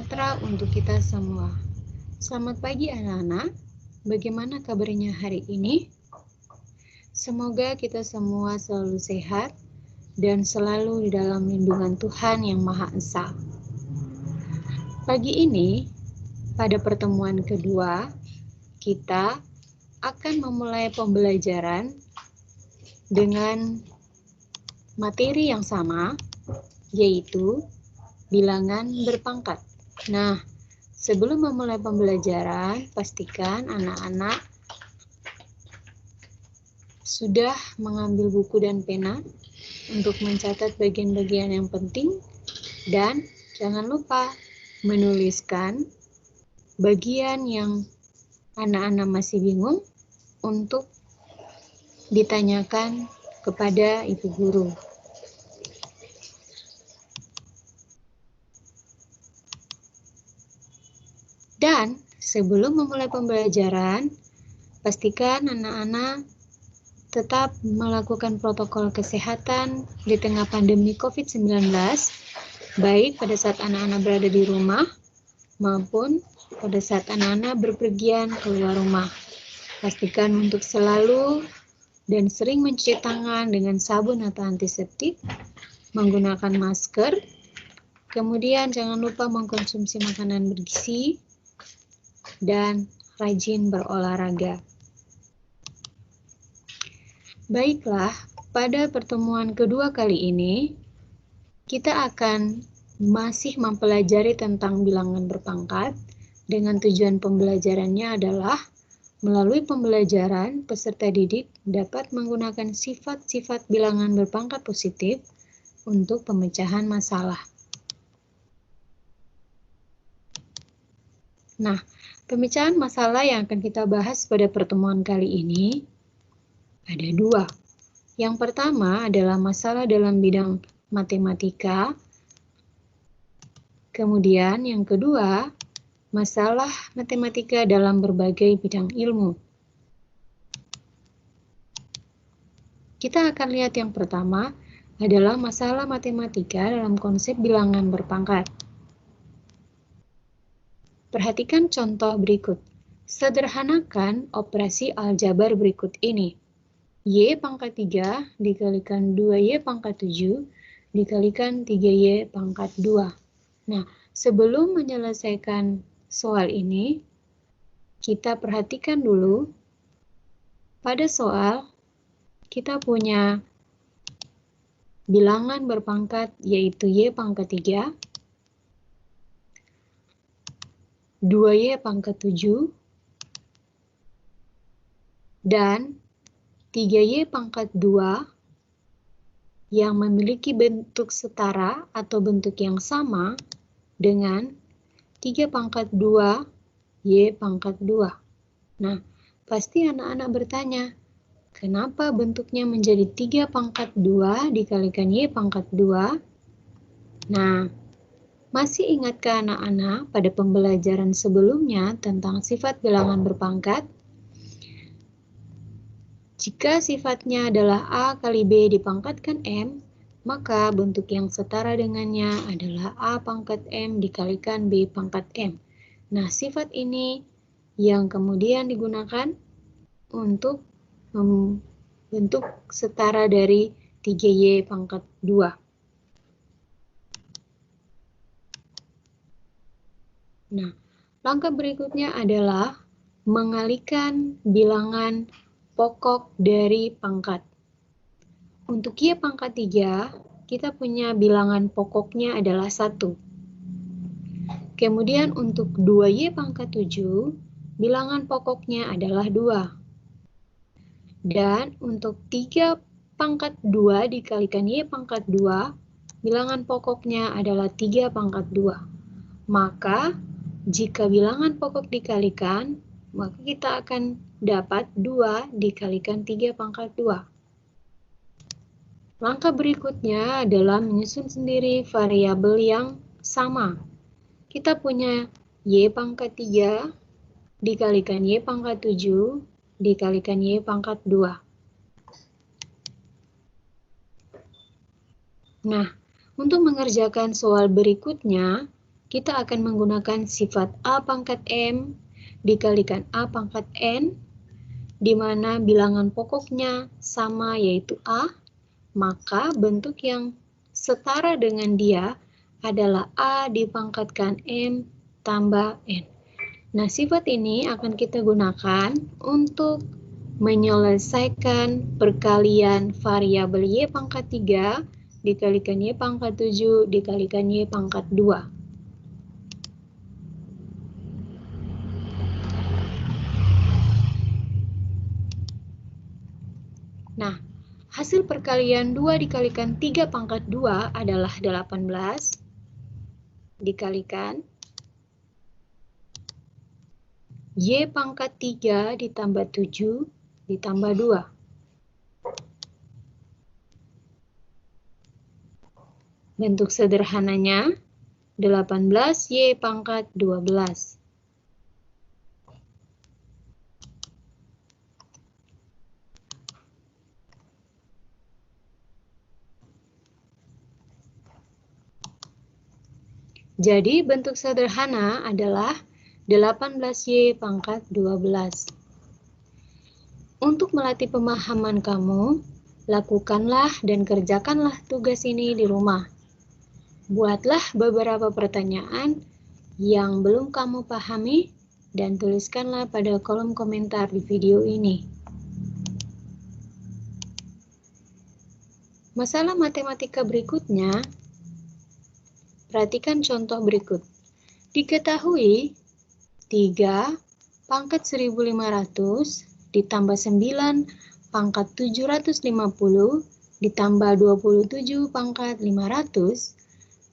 sejahtera untuk kita semua. Selamat pagi anak-anak, bagaimana kabarnya hari ini? Semoga kita semua selalu sehat dan selalu di dalam lindungan Tuhan yang Maha Esa. Pagi ini, pada pertemuan kedua, kita akan memulai pembelajaran dengan materi yang sama, yaitu bilangan berpangkat. Nah, sebelum memulai pembelajaran, pastikan anak-anak sudah mengambil buku dan pena untuk mencatat bagian-bagian yang penting dan jangan lupa menuliskan bagian yang anak-anak masih bingung untuk ditanyakan kepada ibu guru. Dan sebelum memulai pembelajaran, pastikan anak-anak tetap melakukan protokol kesehatan di tengah pandemi COVID-19, baik pada saat anak-anak berada di rumah maupun pada saat anak-anak berpergian keluar rumah. Pastikan untuk selalu dan sering mencuci tangan dengan sabun atau antiseptik, menggunakan masker, kemudian jangan lupa mengkonsumsi makanan bergizi, dan rajin berolahraga. Baiklah, pada pertemuan kedua kali ini, kita akan masih mempelajari tentang bilangan berpangkat dengan tujuan pembelajarannya adalah melalui pembelajaran, peserta didik dapat menggunakan sifat-sifat bilangan berpangkat positif untuk pemecahan masalah. Nah, pemecahan masalah yang akan kita bahas pada pertemuan kali ini ada dua. Yang pertama adalah masalah dalam bidang matematika. Kemudian yang kedua, masalah matematika dalam berbagai bidang ilmu. Kita akan lihat yang pertama adalah masalah matematika dalam konsep bilangan berpangkat. Perhatikan contoh berikut. Sederhanakan operasi aljabar berikut ini. Y pangkat 3 dikalikan 2Y pangkat 7 dikalikan 3Y pangkat 2. Nah, sebelum menyelesaikan soal ini, kita perhatikan dulu. Pada soal, kita punya bilangan berpangkat yaitu Y pangkat 3, 2Y pangkat 7, dan 3Y pangkat 2 yang memiliki bentuk setara atau bentuk yang sama dengan 3 pangkat 2 Y pangkat 2. Nah, pasti anak-anak bertanya, kenapa bentuknya menjadi 3 pangkat 2 dikalikan Y pangkat 2? Nah, masih ingatkah anak-anak pada pembelajaran sebelumnya tentang sifat bilangan berpangkat? Jika sifatnya adalah A kali B dipangkatkan M, maka bentuk yang setara dengannya adalah A pangkat M dikalikan B pangkat M. Nah, sifat ini yang kemudian digunakan untuk membentuk setara dari 3Y pangkat 2. Nah, langkah berikutnya adalah mengalihkan bilangan pokok dari pangkat. Untuk Y pangkat 3, kita punya bilangan pokoknya adalah 1. Kemudian untuk 2Y pangkat 7, bilangan pokoknya adalah 2. Dan untuk 3 pangkat 2 dikalikan Y pangkat 2, bilangan pokoknya adalah 3 pangkat 2. Maka, jika bilangan pokok dikalikan, maka kita akan dapat 2 dikalikan 3 pangkat 2. Langkah berikutnya adalah menyusun sendiri variabel yang sama. Kita punya Y pangkat 3 dikalikan Y pangkat 7 dikalikan Y pangkat 2. Nah, untuk mengerjakan soal berikutnya, kita akan menggunakan sifat A pangkat M dikalikan A pangkat N, di mana bilangan pokoknya sama yaitu A, maka bentuk yang setara dengan dia adalah A dipangkatkan M tambah N. Nah, sifat ini akan kita gunakan untuk menyelesaikan perkalian variabel Y pangkat 3 dikalikan Y pangkat 7 dikalikan Y pangkat 2. Nah, hasil perkalian 2 dikalikan 3 pangkat 2 adalah 18 dikalikan Y pangkat 3 ditambah 7 ditambah 2. Bentuk sederhananya 18 Y pangkat 12. Jadi bentuk sederhana adalah 18Y pangkat 12. Untuk melatih pemahaman kamu, lakukanlah dan kerjakanlah tugas ini di rumah. Buatlah beberapa pertanyaan yang belum kamu pahami dan tuliskanlah pada kolom komentar di video ini. Masalah matematika berikutnya, perhatikan contoh berikut. Diketahui 3 pangkat 1500 ditambah 9 pangkat 750 ditambah 27 pangkat 500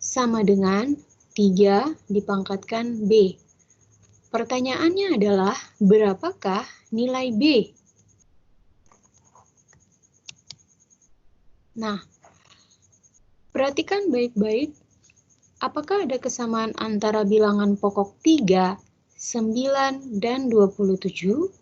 sama dengan 3 dipangkatkan B. Pertanyaannya adalah, berapakah nilai B? Nah, perhatikan baik-baik, apakah ada kesamaan antara bilangan pokok 3, 9, dan 27?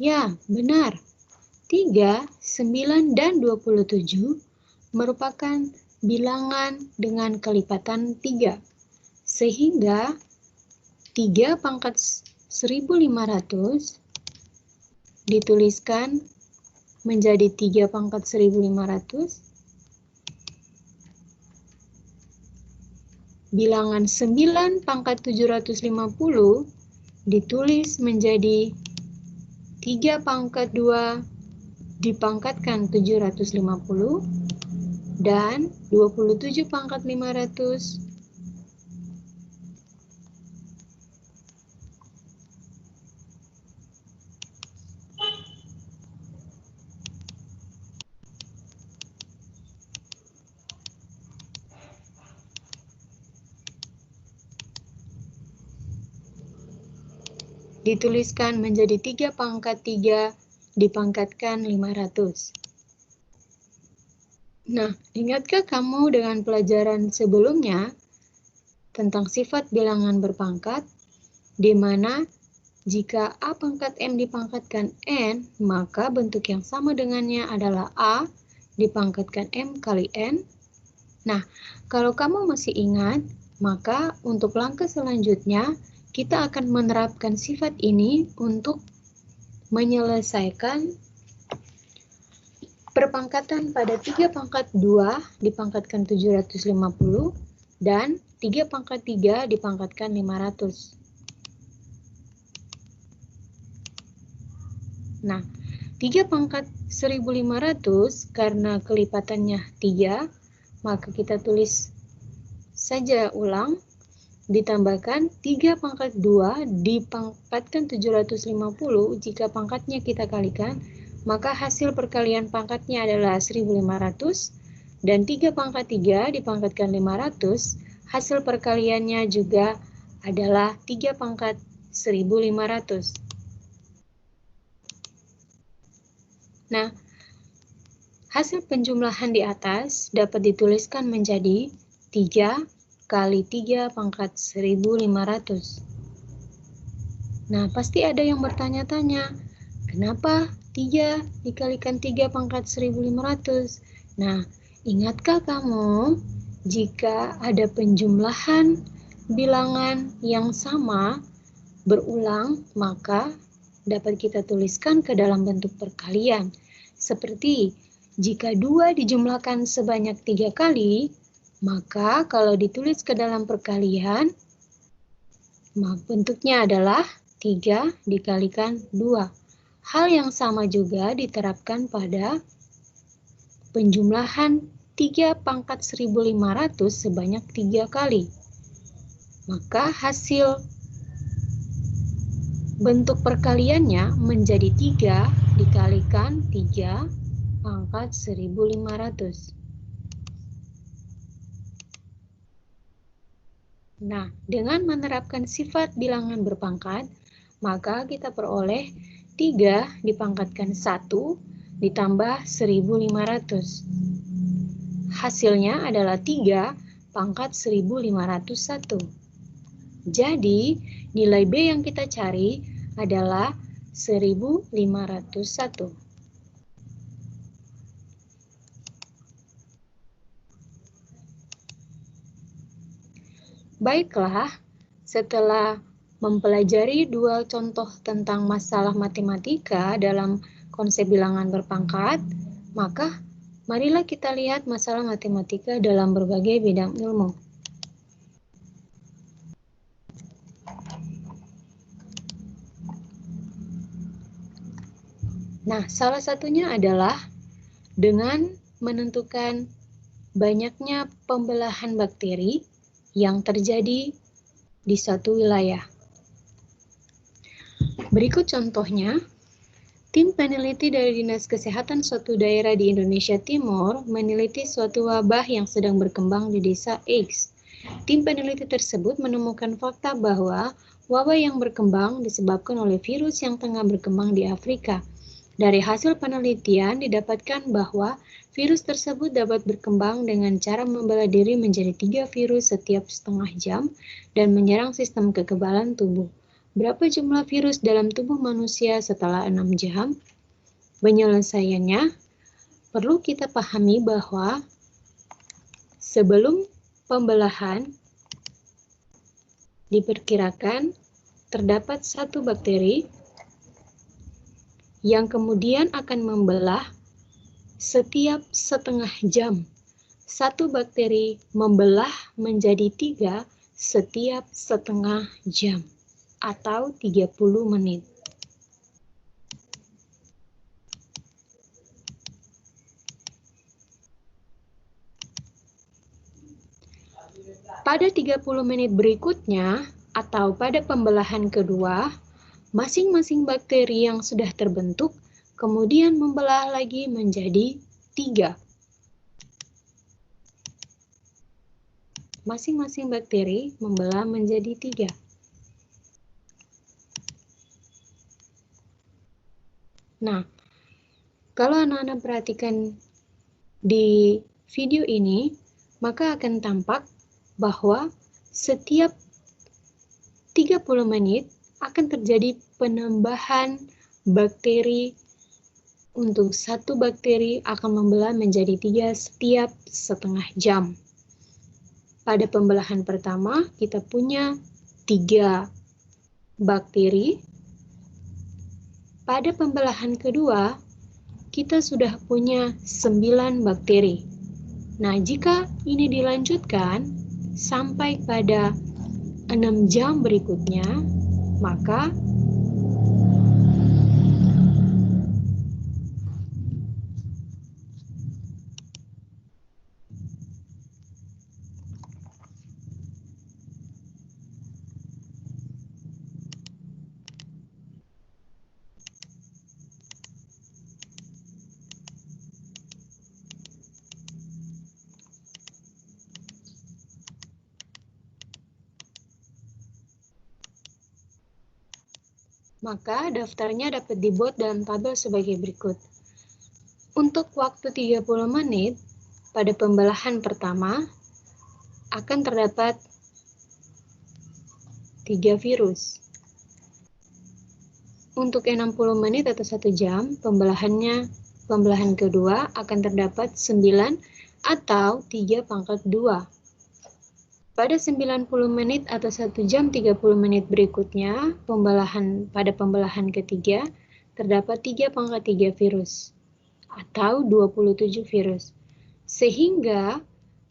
Ya, benar. 3, 9, dan 27 merupakan bilangan dengan kelipatan 3. Sehingga 3 pangkat 1500 dituliskan menjadi 3 pangkat 1500. Bilangan 9 pangkat 750 ditulis menjadi 3 pangkat 2 dipangkatkan 750 dan 27 pangkat 500 dituliskan menjadi 3 pangkat 3 dipangkatkan 500. Nah, ingatkah kamu dengan pelajaran sebelumnya tentang sifat bilangan berpangkat, di mana jika A pangkat M dipangkatkan N, maka bentuk yang sama dengannya adalah A dipangkatkan M kali N. Nah, kalau kamu masih ingat, maka untuk langkah selanjutnya, kita akan menerapkan sifat ini untuk menyelesaikan perpangkatan pada 3 pangkat 2 dipangkatkan 750 dan 3 pangkat 3 dipangkatkan 500. Nah, 3 pangkat 1500 karena kelipatannya 3, maka kita tulis saja ulang, ditambahkan 3 pangkat 2 dipangkatkan 750, jika pangkatnya kita kalikan, maka hasil perkalian pangkatnya adalah 1500, dan 3 pangkat 3 dipangkatkan 500, hasil perkaliannya juga adalah 3 pangkat 1500. Nah, hasil penjumlahan di atas dapat dituliskan menjadi 3 kali 3 pangkat 1500. Nah, pasti ada yang bertanya-tanya, kenapa 3 dikalikan 3 pangkat 1500? Nah, ingatkah kamu jika ada penjumlahan bilangan yang sama berulang, maka dapat kita tuliskan ke dalam bentuk perkalian. Seperti jika 2 dijumlahkan sebanyak 3 kali, maka kalau ditulis ke dalam perkalian, bentuknya adalah 3 dikalikan 2. Hal yang sama juga diterapkan pada penjumlahan 3 pangkat 1500 sebanyak 3 kali. Maka hasil bentuk perkaliannya menjadi 3 dikalikan 3 pangkat 1500. Nah, dengan menerapkan sifat bilangan berpangkat, maka kita peroleh 3 dipangkatkan 1 ditambah 1500. Hasilnya adalah 3 pangkat 1501. Jadi, nilai B yang kita cari adalah 1501. Baiklah, setelah mempelajari 2 contoh tentang masalah matematika dalam konsep bilangan berpangkat, maka marilah kita lihat masalah matematika dalam berbagai bidang ilmu. Nah, salah satunya adalah dengan menentukan banyaknya pembelahan bakteri yang terjadi di suatu wilayah. Berikut contohnya. Tim peneliti dari Dinas Kesehatan suatu daerah di Indonesia Timur meneliti suatu wabah yang sedang berkembang di desa X. Tim peneliti tersebut menemukan fakta bahwa wabah yang berkembang disebabkan oleh virus yang tengah berkembang di Afrika. Dari hasil penelitian didapatkan bahwa virus tersebut dapat berkembang dengan cara membelah diri menjadi 3 virus setiap setengah jam dan menyerang sistem kekebalan tubuh. Berapa jumlah virus dalam tubuh manusia setelah 6 jam? Penyelesaiannya, perlu kita pahami bahwa sebelum pembelahan diperkirakan terdapat 1 bakteri yang kemudian akan membelah setiap setengah jam. 1 bakteri membelah menjadi 3 setiap setengah jam atau 30 menit. Pada 30 menit berikutnya atau pada pembelahan kedua, masing-masing bakteri yang sudah terbentuk kemudian membelah lagi menjadi 3. Masing-masing bakteri membelah menjadi 3. Nah, kalau anak-anak perhatikan di video ini, maka akan tampak bahwa setiap 30 menit akan terjadi penambahan bakteri. Untuk 1 bakteri akan membelah menjadi 3 setiap setengah jam. Pada pembelahan pertama, kita punya 3 bakteri. Pada pembelahan kedua, kita sudah punya 9 bakteri. Nah, jika ini dilanjutkan sampai pada 6 jam berikutnya, maka daftarnya dapat dibuat dalam tabel sebagai berikut. Untuk waktu 30 menit, pada pembelahan pertama akan terdapat 3 virus. Untuk 60 menit atau 1 jam, pembelahan kedua akan terdapat 9 atau 3 pangkat 2. Pada 90 menit atau 1 jam 30 menit berikutnya, pada pembelahan ketiga, terdapat 3/3 virus atau 27 virus. Sehingga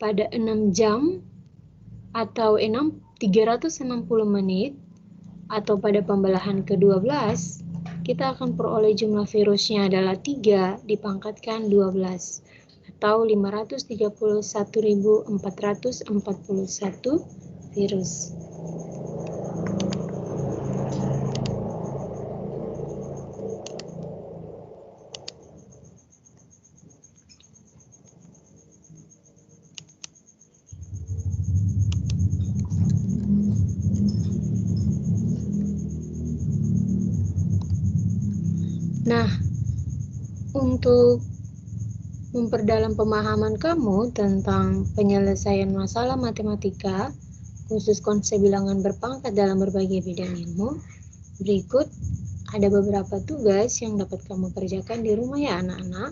pada 6 jam atau 360 menit atau pada pembelahan ke-12, kita akan peroleh jumlah virusnya adalah 3 dipangkatkan 12 atau 531.441 virus. Nah, untuk memperdalam pemahaman kamu tentang penyelesaian masalah matematika, khusus konsep bilangan berpangkat dalam berbagai bidang ilmu, berikut ada beberapa tugas yang dapat kamu kerjakan di rumah ya anak-anak.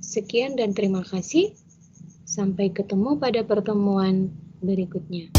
Sekian dan terima kasih. Sampai ketemu pada pertemuan berikutnya.